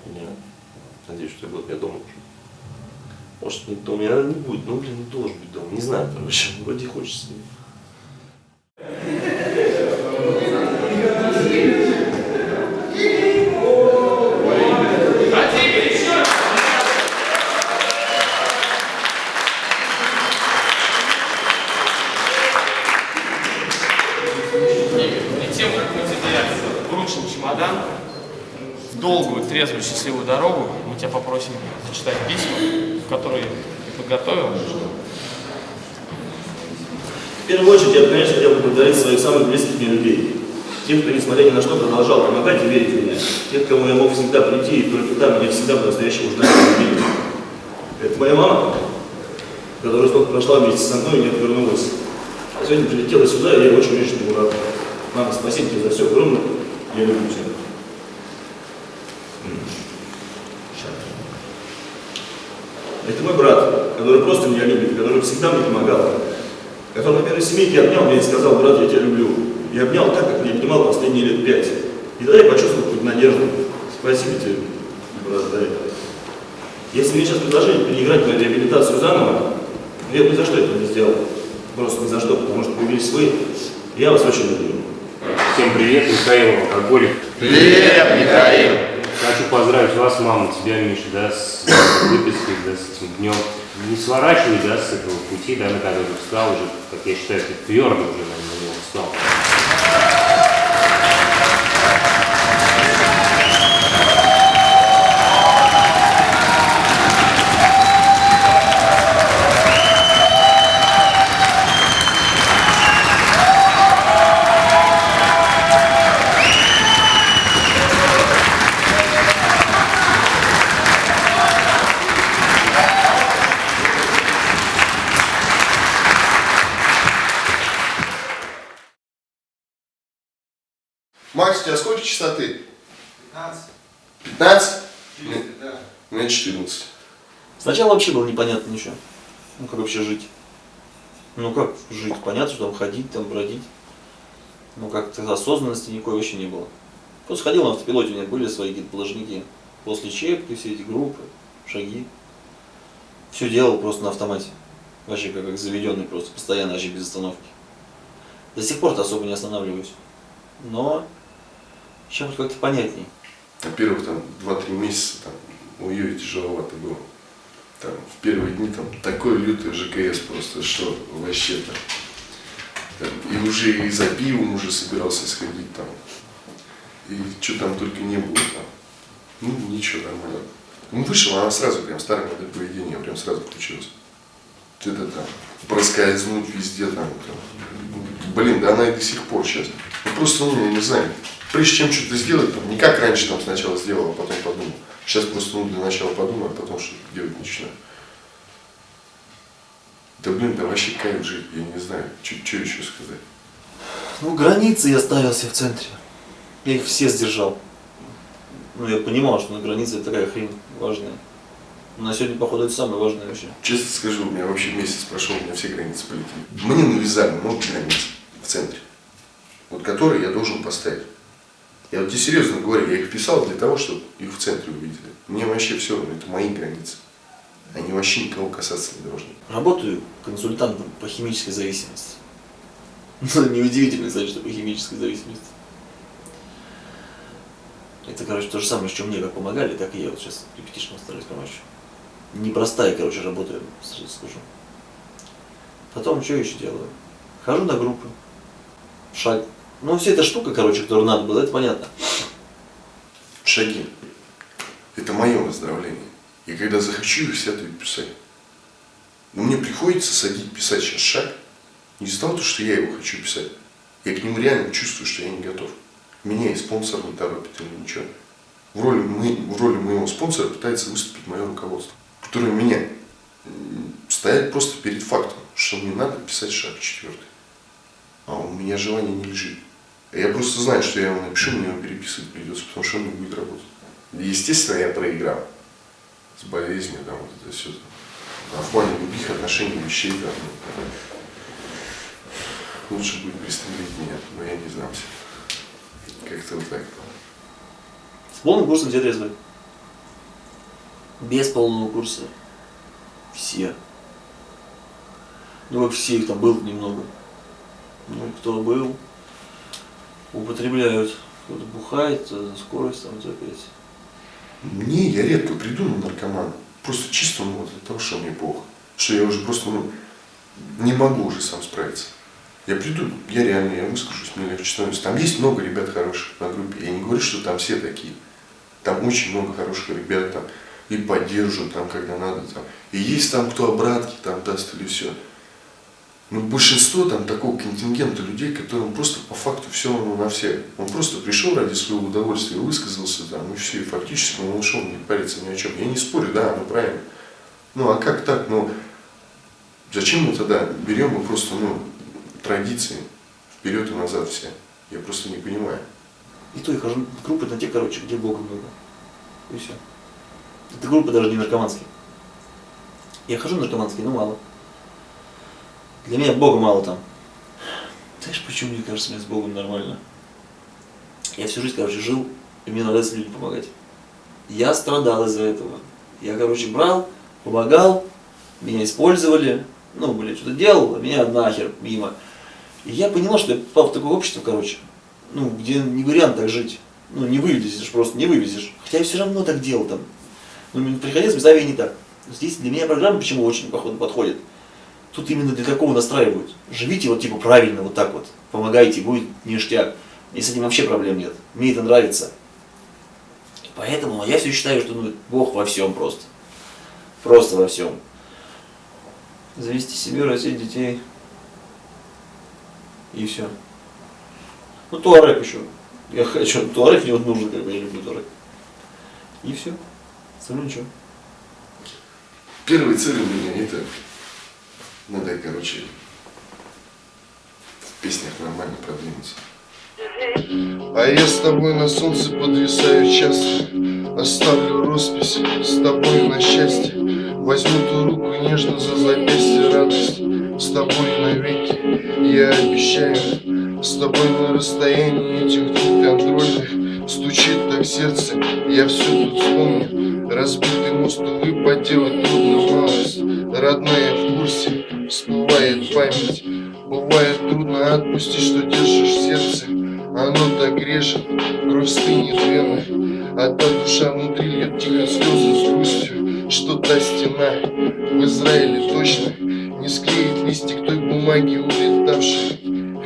Я надеюсь, что год, я дома уже. Может, не дома, наверное, не будет, но, блин, не должен быть дома. Не знаю, короче, вроде хочется. Перед тем, как мы тебе вручим чемодан, в долгую, трезвую, счастливую дорогу мы тебя попросим зачитать письма, которые ты подготовил. В первую очередь я, конечно, хотел бы поблагодарить своих самых близких мне людей. Тех, кто, несмотря ни на что, продолжал помогать и верить в меня. Тех, к кому я мог всегда прийти, и только там меня всегда по-настоящему ждать и любить. Это моя мама, которая столько прошла вместе со мной и не отвернулась. А сегодня прилетела сюда, и я очень рад. Мама, спасибо тебе за все огромное. Я люблю тебя. Это мой брат, который просто меня любит, который всегда мне помогал. Который на первой семейке обнял меня и сказал: брат, я тебя люблю. И обнял так, как я понимал последние лет 5. И тогда я почувствовал хоть надежду. Спасибо тебе, брат, за это. Если мне сейчас предложили переиграть мою реабилитацию заново, я бы ни за что этого не сделал. Просто ни за что, потому что появились вы. И я вас очень люблю. Всем привет, Михаил, алкоголик. Привет, Михаил! Хочу поздравить вас, мама, тебя, Миша, да, с выпиской, да, с этим днем. Не сворачивай, да, с этого пути, да, на который встал уже, как я считаю, ты твердо уже на него встал. Макс, у тебя сколько частоты? 15. 15? Да. У меня 14. Сначала вообще было непонятно ничего. Ну как вообще жить? Ну как жить? Понятно, что там ходить, там бродить. Ну как-то осознанности никакой вообще не было. Просто ходил на автопилоте, у меня были свои какие-то положники. После чепки, все эти группы, шаги. Все делал просто на автомате. Вообще как заведенный просто, постоянно, вообще без остановки. До сих пор-то особо не останавливаюсь. Но сейчас как-то понятней. Во-первых, там 2-3 месяца там у Юри тяжеловато было. Там в первые дни там такой лютый ЖКС просто, что вообще-то. И уже и за пивом уже собирался сходить там. И что там только не было там. Ну ничего, нормально. Он вышел, она сразу прям старая модель поведения, прям сразу включилась. Это там проскользнуть везде там. Блин, да она и до сих пор сейчас. Ну просто, ну, не знаю, прежде чем что-то сделать, там, не как раньше там сначала сделал, а потом подумал. Сейчас просто, ну, для начала подумаю, а потом что-то делать начинаю. Да блин, да вообще кайф жить, я не знаю, что еще сказать. Ну, границы я ставил себе в центре. Я их все сдержал. Ну, я понимал, что на границе это такая хрень важная. Но на сегодня, походу, это самое важное вообще. Честно скажу, у меня вообще месяц прошел, у меня все границы полетели. Мне навязали много границ в центре, вот которые я должен поставить. Я вот тебе серьезно говорю, я их писал для того, чтобы их в центре увидели. Мне вообще все равно, это мои границы. Они вообще никого касаться не должны. Работаю консультантом по химической зависимости. Неудивительно, кстати, что по химической зависимости. Это, короче, то же самое, что мне как помогали, так и я вот сейчас репетишн стараюсь помочь. Непростая, короче, работа, я сразу скажу. Потом, что еще делаю? Хожу на группы. Шаг. Ну, вся эта штука, короче, которую надо было, это понятно. Шаги. Это мое выздоровление. И когда захочу, их сяду и писать. Но мне приходится писать сейчас шаг. Не из-за того, что я его хочу писать. Я к нему реально чувствую, что я не готов. Меня и спонсор не торопит или ничего. В роли моего спонсора пытается выступить мое руководство, которое меня стоит просто перед фактом, что мне надо писать шаг 4. А у меня желание не лежит. Я просто знаю, что я его напишу, мне его переписывать придется, потому что он не будет работать. Естественно, я проиграл. С болезнью, там, вот это все. На фоне других отношений, вещей, там, лучше будет пристрелить меня, но я не сдамся. Как-то вот так. С полным курсом все трезвые. Без полного курса. Все. Ну, как все, их там было немного. Ну, кто был, употребляют. Кто-то бухает, скорость там, это опять. Мне, я редко приду на наркомана. Просто чисто вот от того, что мне плохо. Что я уже просто не могу уже сам справиться. Я приду, я реально, я выскажусь, мне легче становится. Там есть много ребят хороших на группе. Я не говорю, что там все такие. Там очень много хороших ребят там. И поддерживают там, когда надо. Там. И есть там, кто обратки там даст или все. Но большинство там такого контингента людей, которым просто по факту все равно на всех. Он просто пришел ради своего удовольствия, высказался там, и все, и фактически он ушел, не парится ни о чем. Я не спорю, да, ну правильно. Ну а как так? Ну зачем мы тогда берем мы просто, традиции вперед и назад все? Я просто не понимаю. И то я хожу в группы на те, короче, где Бога много. И все. Это группы даже не наркоманские. Я хожу в наркоманские, но мало. Для меня Бога мало там. Знаешь, почему мне кажется, мне с Богом нормально? Я всю жизнь, короче, жил, и мне нравится людям помогать. Я страдал из-за этого. Я, короче, брал, помогал, меня использовали, что-то делал, а меня нахер мимо. И я понимал, что я попал в такое общество, короче, где не вариант так жить. Не вывезешь, просто не вывезешь. Хотя я все равно так делал там. Приходилось местами и не так. Здесь для меня программа почему очень, походу, подходит. Тут именно для такого настраивают. Живите вот типа правильно, вот так вот. Помогайте, будет ништяк. И с этим вообще проблем нет. Мне это нравится. И поэтому я все считаю, что Бог во всем просто. Просто во всем. Завести себе, родить детей. И все. Туарек еще. Я хочу. Туарек мне нужен, я люблю туарек. И все. Остальное ничего. Первая цель у меня это надо, короче, в песнях нормально продвинуться. А я с тобой на солнце подвисаю часто. Оставлю роспись с тобой на счастье. Возьму ту руку нежно за запястье, радость. С тобой навеки, я обещаю. С тобой на расстоянии этих двух контрольных. Стучит так сердце, я все тут вспомню. Разбитый мост, увы, поделать трудно малость. Родная в курсе, всплывает память. Бывает трудно отпустить, что держишь в сердце. Оно так режет, кровь стынет в венах. А та душа внутри льет тихо слезы с грустью. Что та стена в Израиле точно не склеит листик той бумаги улетавшей.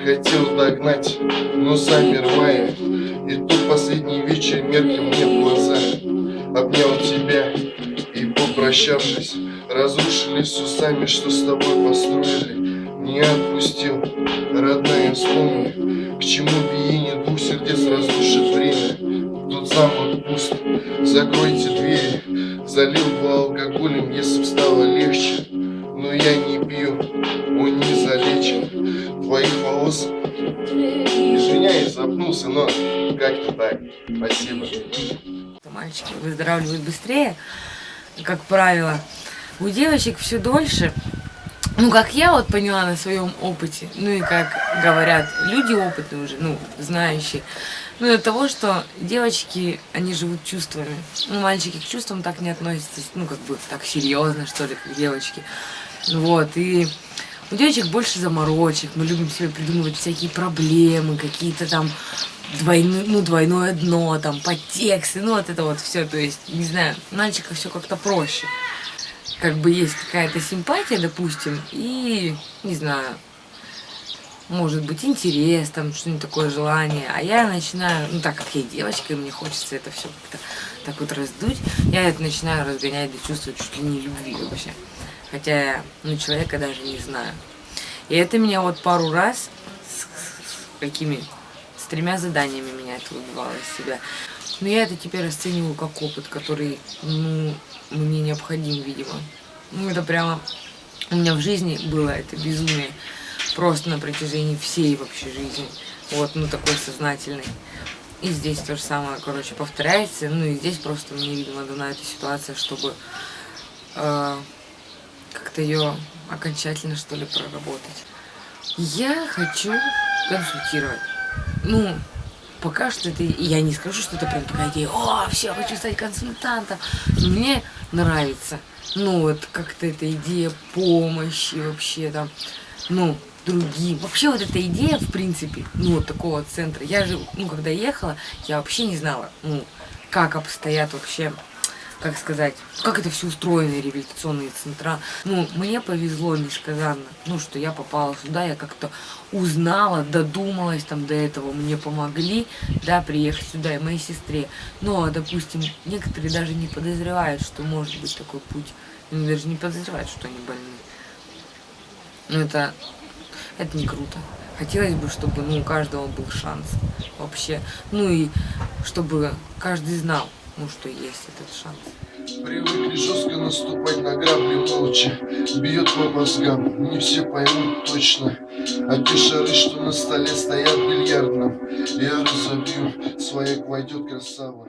Хотел догнать, но замер мая. И тот последний вечер меркнет мне в глаза. Обнял тебя и, попрощавшись, разрушили все сами, что с тобой построили. Не отпустил, родная, вспомни, к чему биение двух сердец разрушит время. Тут замок пуст, закройте двери. Залил бы алкоголем, если б стало легче. Но я не пью, он не залечен. Твоих волос, извиняюсь, запнулся, но как-то так. Спасибо. Мальчики выздоравливают быстрее, как правило. У девочек все дольше. ну, как я вот поняла на своем опыте, ну и как говорят люди опытные уже, ну, знающие, ну, от того, что девочки, они живут чувствами. Ну, мальчики к чувствам так не относятся, ну, как бы так серьезно, что ли, как девочки. Вот, и у девочек больше заморочек, мы любим себе придумывать всякие проблемы, какие-то там двойное дно, там, подтексты, ну, вот это вот все, то есть, не знаю, у мальчиков все как-то проще. Как бы есть какая-то симпатия, допустим, и, не знаю, может быть, интерес, там, что-нибудь такое, желание. А я начинаю, ну, так как я девочка, и мне хочется это все как-то так вот раздуть, я это начинаю разгонять до чувства чуть ли не любви вообще. Хотя я, ну, человека даже не знаю. И это меня вот пару раз с 3 заданиями меня это выбивало из себя. Но я это теперь расцениваю как опыт, который, ну, мне необходим, видимо. Ну, это прямо у меня в жизни было это безумие. Просто на протяжении всей вообще жизни. Вот, ну, такой сознательный. И здесь то же самое, короче, повторяется. Ну, и здесь просто мне, видимо, дана эта ситуация, чтобы как-то ее окончательно, что ли, проработать. Я хочу консультировать. Ну, пока что это, я не скажу, что это прям такая идея, о, все, я хочу стать консультантом. Но мне нравится, ну, вот как-то эта идея помощи вообще там, ну, другим. Вообще вот эта идея, в принципе, ну, вот такого центра. Я же, ну, когда ехала, я вообще не знала, ну, как обстоят вообще, как сказать, как это все устроено, реабилитационные центра. Ну, мне повезло несказанно, ну, что я попала сюда, я как-то узнала, додумалась там до этого, мне помогли, да, приехать сюда и моей сестре. Но, допустим, некоторые даже не подозревают, что может быть такой путь. Они даже не подозревают, что они больны. Ну, это не круто. Хотелось бы, чтобы, ну, у каждого был шанс вообще. Ну, и чтобы каждый знал, ну, что есть этот шанс. Привыкли жестко наступать на грабли молча. Бьет по мозгам, не все поймут точно. А те шары, что на столе стоят в бильярдном, я разобью, свояк войдет красава.